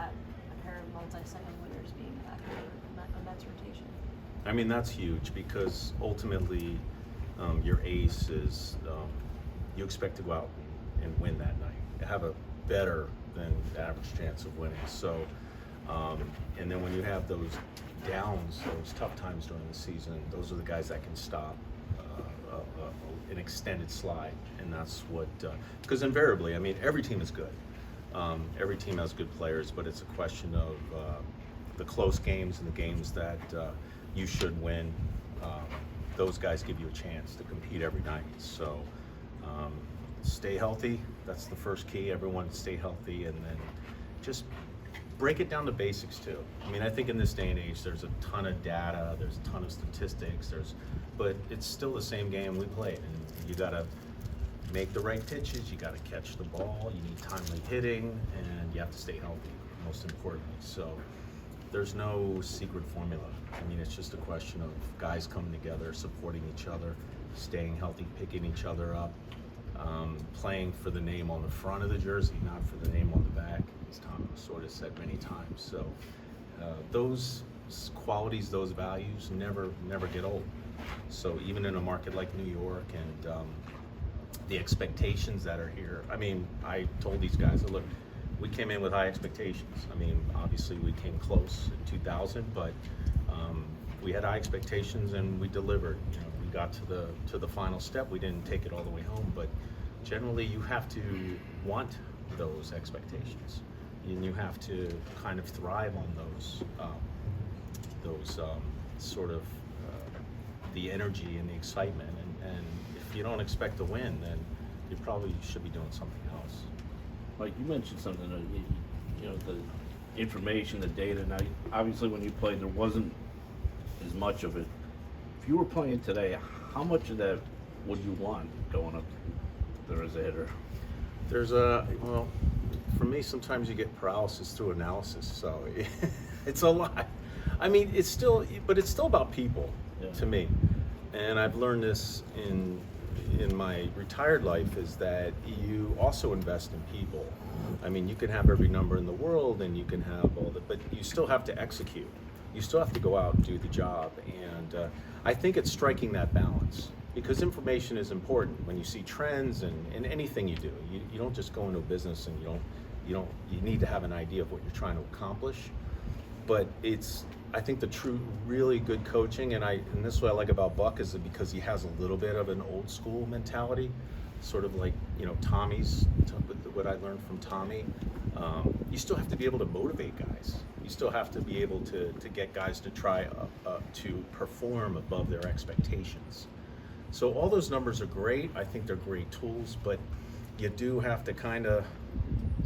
that a pair of multi-second winners being back in a Mets rotation? I mean, that's huge because ultimately your ace is you expect to go out and win that night, have a better than average chance of winning. So, and then when you have those downs, those tough times during the season, those are the guys that can stop an extended slide, and that's what, because invariably, I mean, every team is good. Every team has good players, but it's a question of the close games and the games that you should win. Those guys give you a chance to compete every night. So stay healthy. That's the first key. Everyone stay healthy, and then just break it down to basics too. I mean, I think in this day and age, there's a ton of data, there's a ton of statistics, but it's still the same game we played, and you gotta make the right pitches, you gotta catch the ball, you need timely hitting, and you have to stay healthy, most importantly. So there's no secret formula. I mean, it's just a question of guys coming together, supporting each other, staying healthy, picking each other up, playing for the name on the front of the jersey, not for the name on the back, as Tom sort of said many times. So those qualities, those values never get old. So even in a market like New York and the expectations that are here, I mean, I told these guys, look, we came in with high expectations. I mean, obviously we came close in 2000, but we had high expectations and we delivered. You know, we got to the final step. We didn't take it all the way home, but generally you have to want those expectations, and you have to kind of thrive on those sort of the energy and the excitement. And if you don't expect to win, then you probably should be doing something else. Like you mentioned something, you know, the information, the data. Now, obviously, when you played, there wasn't as much of it. If you were playing today, how much of that would you want going up there as a hitter? Well, for me, sometimes you get paralysis through analysis, so it's a lot. I mean, it's still about people, yeah, to me. And I've learned this in my retired life, is that you also invest in people. I mean, you can have every number in the world and you can have all that, but you still have to execute. You still have to go out and do the job. And I think it's striking that balance, because information is important when you see trends and anything you do. You don't just go into a business and you need to have an idea of what you're trying to accomplish. But I think the true, really good coaching, and this is what I like about Buck, is that because he has a little bit of an old school mentality, sort of like, you know, what I learned from Tommy. You still have to be able to motivate guys. You still have to be able to get guys to try to perform above their expectations. So all those numbers are great. I think they're great tools, but you do have to kind of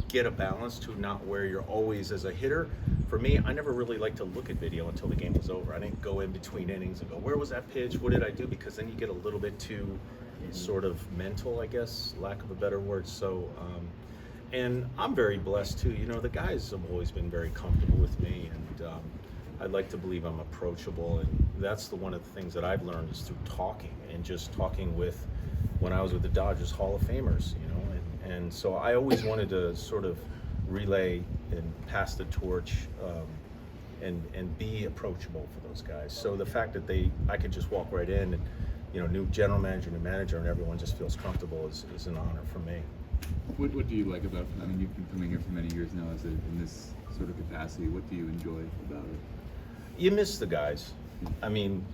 get a balance to not where you're always, as a hitter. For me, I never really liked to look at video until the game was over. I didn't go in between innings and go, where was that pitch? What did I do? Because then you get a little bit too sort of mental, I guess, lack of a better word. So, and I'm very blessed too. You know, the guys have always been very comfortable with me, and I'd like to believe I'm approachable. And that's one of the things that I've learned is through talking, and just talking with, when I was with the Dodgers, Hall of Famers, you know, and so I always wanted to sort of relay and pass the torch and be approachable for those guys. So the fact that I could just walk right in and, you know, new general manager, new manager, and everyone just feels comfortable is an honor for me. What do you like about, I mean, you've been coming here for many years now in this sort of capacity. What do you enjoy about it? You miss the guys. I mean,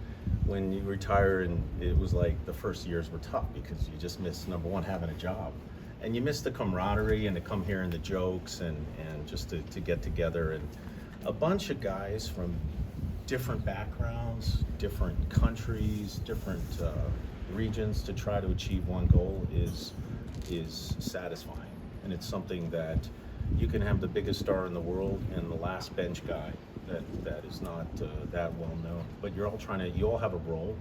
when you retire, and it was like the first years were tough because you just miss, number one, having a job. And you miss the camaraderie and to come here and the jokes and just to get together. And a bunch of guys from different backgrounds, different countries, different regions to try to achieve one goal is satisfying. And it's something that you can have the biggest star in the world and the last bench guy that is not that well known. But you all have a role,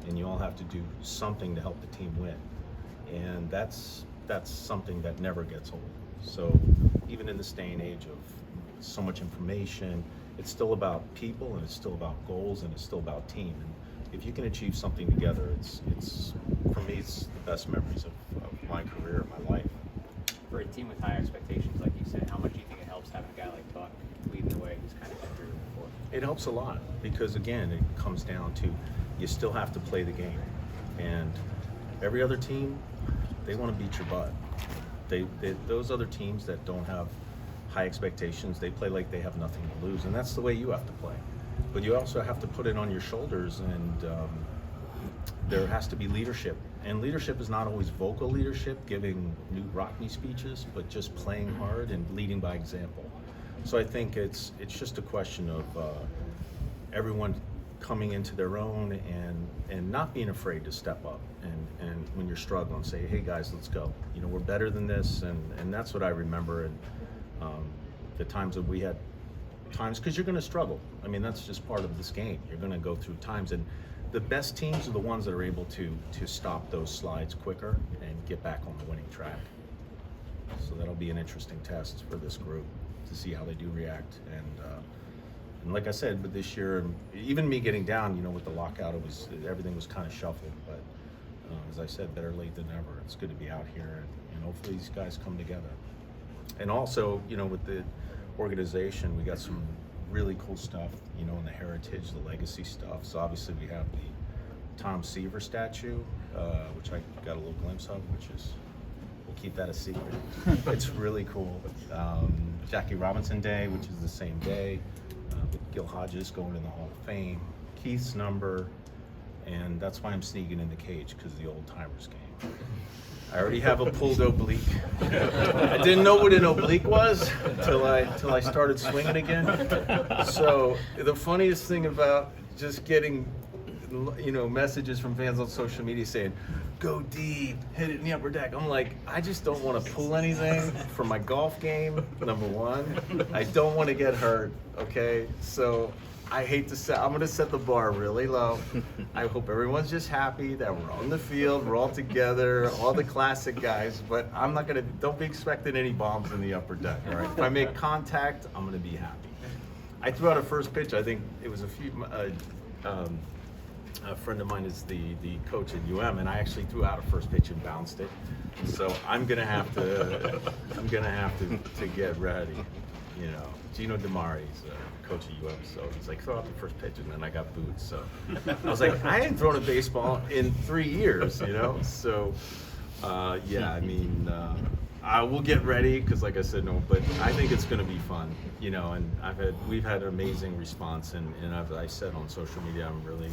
and you all have to do something to help the team win. And that's something that never gets old. So even in this day and age of so much information, it's still about people, and it's still about goals, and it's still about team. And if you can achieve something together, it's for me, it's the best memories of my career, my life. For a team with high expectations, like you said, how much do you think it helps having a guy like Buck It helps a lot because, again, it comes down to you still have to play the game. And every other team, they want to beat your butt. Those other teams that don't have high expectations, they play like they have nothing to lose. And that's the way you have to play. But you also have to put it on your shoulders, and there has to be leadership. And leadership is not always vocal leadership, giving new Rockney speeches, but just playing hard and leading by example. So I think it's just a question of everyone coming into their own and not being afraid to step up. And when you're struggling, say, hey guys, let's go. You know, we're better than this. And that's what I remember. And the times that we had times, because you're going to struggle. I mean, that's just part of this game. You're going to go through times. And the best teams are the ones that are able to stop those slides quicker and get back on the winning track. So that'll be an interesting test for this group to see how they do react. And like I said, but this year, even me getting down, you know, with the lockout, everything was kind of shuffled. But as I said, better late than never. It's good to be out here, and hopefully these guys come together. And also, you know, with the organization, we got some really cool stuff, you know, in the heritage, the legacy stuff. So obviously we have the Tom Seaver statue, which I got a little glimpse of, which is, we'll keep that a secret. It's really cool. Jackie Robinson Day, which is the same day, with Gil Hodges going in the Hall of Fame, Keith's number, and that's why I'm sneaking in the cage, because the old timers game. I already have a pulled oblique. I didn't know what an oblique was till I started swinging again. So the funniest thing about just getting, you know, messages from fans on social media saying, go deep, hit it in the upper deck. I'm like, I just don't want to pull anything for my golf game, number one. I don't want to get hurt, okay? So I hate to I'm going to set the bar really low. I hope everyone's just happy that we're on the field, we're all together, all the classic guys, but I'm not going to, don't be expecting any bombs in the upper deck, all right? If I make contact, I'm going to be happy. I threw out a first pitch, I think it was a friend of mine is the coach at UM, and I actually threw out a first pitch and bounced it. So I'm gonna have to get ready. You know, Gino DeMari's coach at UM, so he's like, throw out the first pitch, and then I got booed. So I was like, I hadn't thrown a baseball in 3 years, you know. So yeah, I mean, I will get ready because, like I said, no, but I think it's going to be fun, you know. And we've had an amazing response, and as I said on social media, I'm really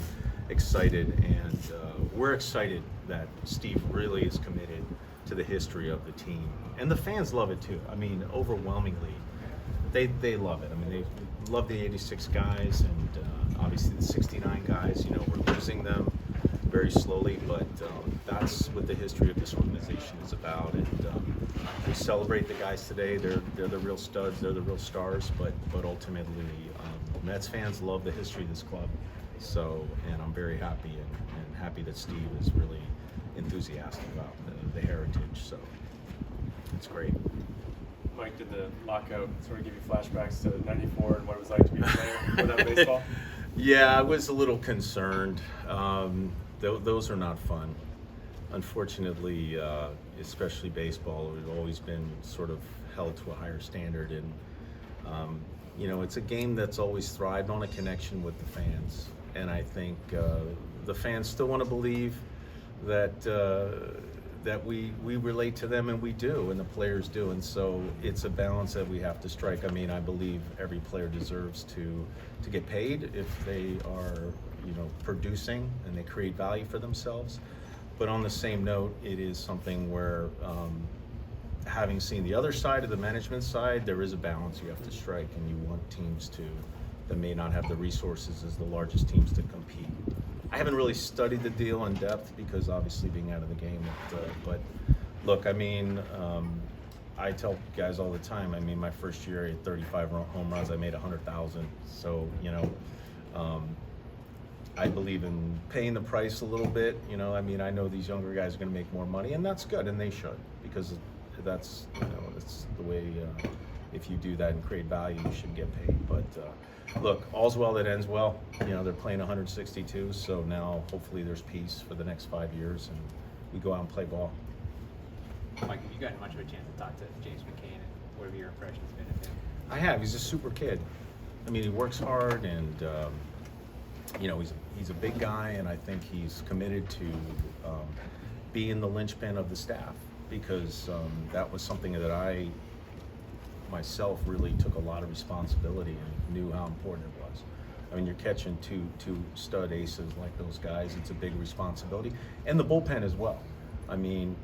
excited, and we're excited that Steve really is committed to the history of the team, and the fans love it too. I mean, overwhelmingly, they love it. I mean, they love the '86 guys, and obviously the '69 guys. You know, we're losing them very slowly, but that's what the history of this organization is about. And we celebrate the guys today. They're the real studs. They're the real stars. But ultimately, Mets fans love the history of this club. So, and I'm very happy and happy that Steve is really enthusiastic about the heritage. So, it's great. Mike, did the lockout sort of give you flashbacks to '94 and what it was like to be a player without baseball? Yeah, I was a little concerned. Those are not fun. Unfortunately, especially baseball, we've always been sort of held to a higher standard, and you know, it's a game that's always thrived on a connection with the fans, and I think the fans still want to believe that that we relate to them, and we do, and the players do, and so it's a balance that we have to strike. I mean, I believe every player deserves to get paid if they are, you know, producing and they create value for themselves. But on the same note, it is something where, having seen the other side of the management side, there is a balance you have to strike, and you want teams that may not have the resources as the largest teams to compete. I haven't really studied the deal in depth because obviously being out of the game, but look, I mean, I tell guys all the time, I mean, my first year I had 35 home runs, I made 100,000. So, you know, I believe in paying the price a little bit. You know, I mean, I know these younger guys are going to make more money, and that's good, and they should, because that's, you know, it's the way, if you do that and create value, you should get paid. But look, all's well that ends well. You know, they're playing 162, so now hopefully there's peace for the next 5 years, and we go out and play ball. Mike, have you gotten much of a chance to talk to James McCain, and what have your impressions been of him? I have. He's a super kid. I mean, he works hard, and you know, he's a big guy, and I think he's committed to being the linchpin of the staff, because that was something that I myself really took a lot of responsibility and knew how important it was. I mean, you're catching two stud aces like those guys. It's a big responsibility, and the bullpen as well. I mean,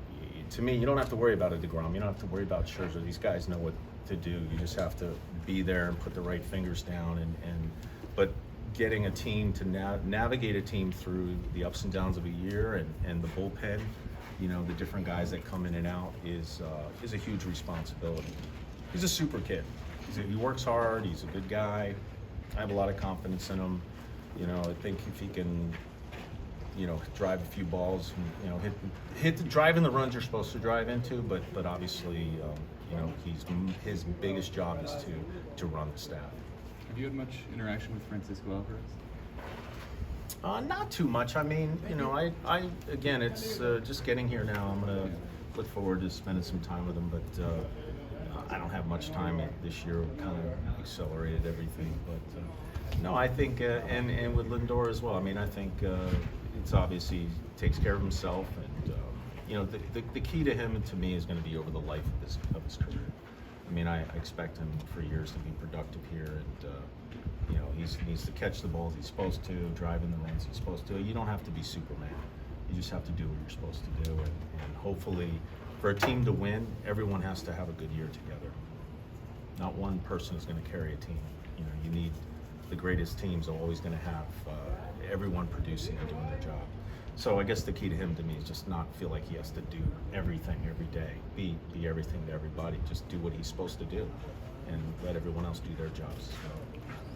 to me, you don't have to worry about a DeGrom. You don't have to worry about Scherzer. These guys know what to do. You just have to be there and put the right fingers down. But getting a team to navigate a team through the ups and downs of a year, and the bullpen, you know, the different guys that come in and out is a huge responsibility. He's a super kid. He works hard. He's a good guy. I have a lot of confidence in him. You know, I think if he can, you know, drive a few balls, and, you know, drive in the runs you're supposed to drive into, but obviously, you know, his biggest job is to run the staff. Have you had much interaction with Francisco Alvarez? Not too much. I mean, you know, I again, it's just getting here now. I'm gonna look forward to spending some time with him, but I don't have much time this year. We kind of accelerated everything, but no, I think, and with Lindor as well. I mean, I think it's obvious he takes care of himself, and you know, the key to him and to me is going to be over the life of his career. I mean, I expect him for years to be productive here, and you know, he needs to catch the balls he's supposed to, drive in the runs he's supposed to. You don't have to be Superman. You just have to do what you're supposed to do, and hopefully, for a team to win, everyone has to have a good year together. Not one person is going to carry a team. You know, you need the greatest teams are always going to have everyone producing and doing their job. So I guess the key to him, to me, is just not feel like he has to do everything every day, be everything to everybody. Just do what he's supposed to do, and let everyone else do their jobs.